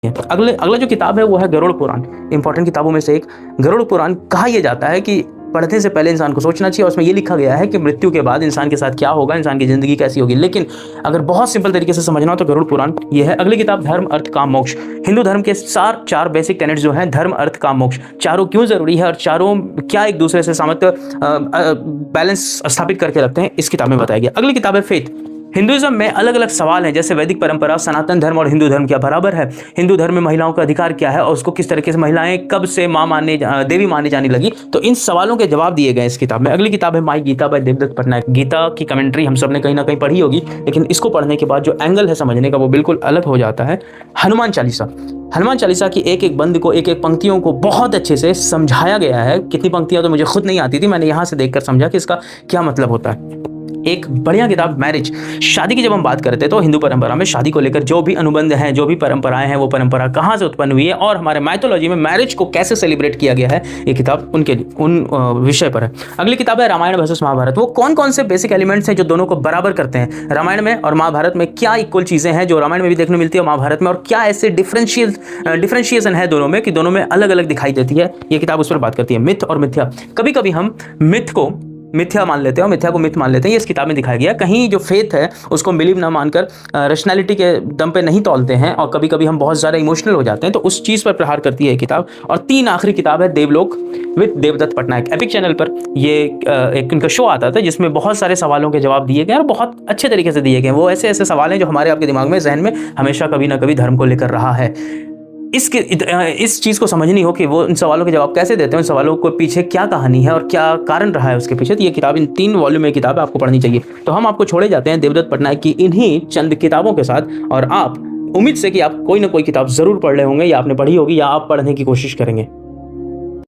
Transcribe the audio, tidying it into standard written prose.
अगला जो किताब है वो है गरुड़ पुराण। इंपॉर्टेंट किताबों में से एक गरुड़ पुराण। कहा यह जाता है कि पढ़ने से पहले इंसान को सोचना चाहिए, और उसमें ये लिखा गया है कि मृत्यु के बाद इंसान के साथ क्या होगा, इंसान की जिंदगी कैसी होगी। लेकिन अगर बहुत सिंपल तरीके से समझना हो तो गरुड़ पुराण ये है। अगली किताब धर्म अर्थ काम मोक्ष। हिंदू धर्म के चार बेसिक टेनेट्स जो हैं, धर्म अर्थ काम मोक्ष, चारों क्यों जरूरी है और चारों क्या एक दूसरे से सामर्थ्य बैलेंस स्थापित करके रखते हैं, इस किताब में बताया गया। अगली किताब है फेथ। हिंदुइज्म में अलग अलग सवाल हैं, जैसे वैदिक परंपरा, सनातन धर्म और हिंदू धर्म क्या बराबर है, हिंदू धर्म में महिलाओं का अधिकार क्या है और उसको किस तरीके से महिलाएं कब से देवी मानने जाने लगी। तो इन सवालों के जवाब दिए गए इस किताब में। अगली किताब है माई गीता बाय देवदत्त पटनायक। गीता की कमेंट्री हम सब ने कहीं ना कहीं पढ़ी होगी, लेकिन इसको पढ़ने के बाद जो एंगल है समझने का वो बिल्कुल अलग हो जाता है। हनुमान चालीसा। हनुमान चालीसा की एक एक बंद को, एक एक पंक्तियों को बहुत अच्छे से समझाया गया है। कितनी पंक्तियां तो मुझे खुद नहीं आती थी, मैंने यहाँ से देखकर समझा कि इसका क्या मतलब होता है। एक बढ़िया किताब मैरिज। शादी की जब हम बात करते हैं तो हिंदू परंपरा में शादी को लेकर जो भी अनुबंध हैं, जो भी परंपराएं हैं, वो परंपरा कहाँ से उत्पन्न हुई है और हमारे माइथोलॉजी में मैरिज को कैसे सेलिब्रेट किया गया है, ये किताब उन विषय पर है। अगली किताब है रामायण वर्सेस महाभारत। वो कौन कौन से बेसिक एलिमेंट्स हैं जो दोनों को बराबर करते हैं, रामायण में और महाभारत में क्या इक्वल चीजें हैं जो रामायण में भी देखने मिलती है महाभारत में, और क्या ऐसे डिफरेंशिएशन है दोनों में कि दोनों में अलग अलग दिखाई देती है, ये किताब उस पर बात करती है। मिथ और मिथ्या। कभी कभी हम मिथ को मिथ्या मान लेते हैं और मिथ्या को मिथ मान लेते हैं, ये इस किताब में दिखाया गया। कहीं जो फेथ है उसको बिलीव ना मानकर रैशनैलिटी के दम पे नहीं तौलते हैं, और कभी कभी हम बहुत ज़्यादा इमोशनल हो जाते हैं, तो उस चीज़ पर प्रहार करती है ये किताब। और 3 आखिरी किताब है Devlok with Devdutt Pattanaik. Epic channel पर ये एक उनका शो आता था जिसमें बहुत सारे सवालों के जवाब दिए गए और बहुत अच्छे तरीके से दिए गए। वो ऐसे ऐसे सवाल हैं जो हमारे आपके दिमाग में, जहन में हमेशा कभी ना कभी धर्म को लेकर रहा है। इस चीज़ को समझनी हो कि वो इन सवालों के जवाब कैसे देते हैं, उन सवालों को पीछे क्या कहानी है और क्या कारण रहा है उसके पीछे, तो ये किताब, इन 3 वॉल्यूम में किताब आपको पढ़नी चाहिए। तो हम आपको छोड़े जाते हैं देवदत्त पटनायक की इन्हीं चंद किताबों के साथ, और आप उम्मीद से कि आप कोई ना कोई किताब जरूर पढ़ रहे होंगे, या आपने पढ़ी होगी या आप पढ़ने की कोशिश करेंगे।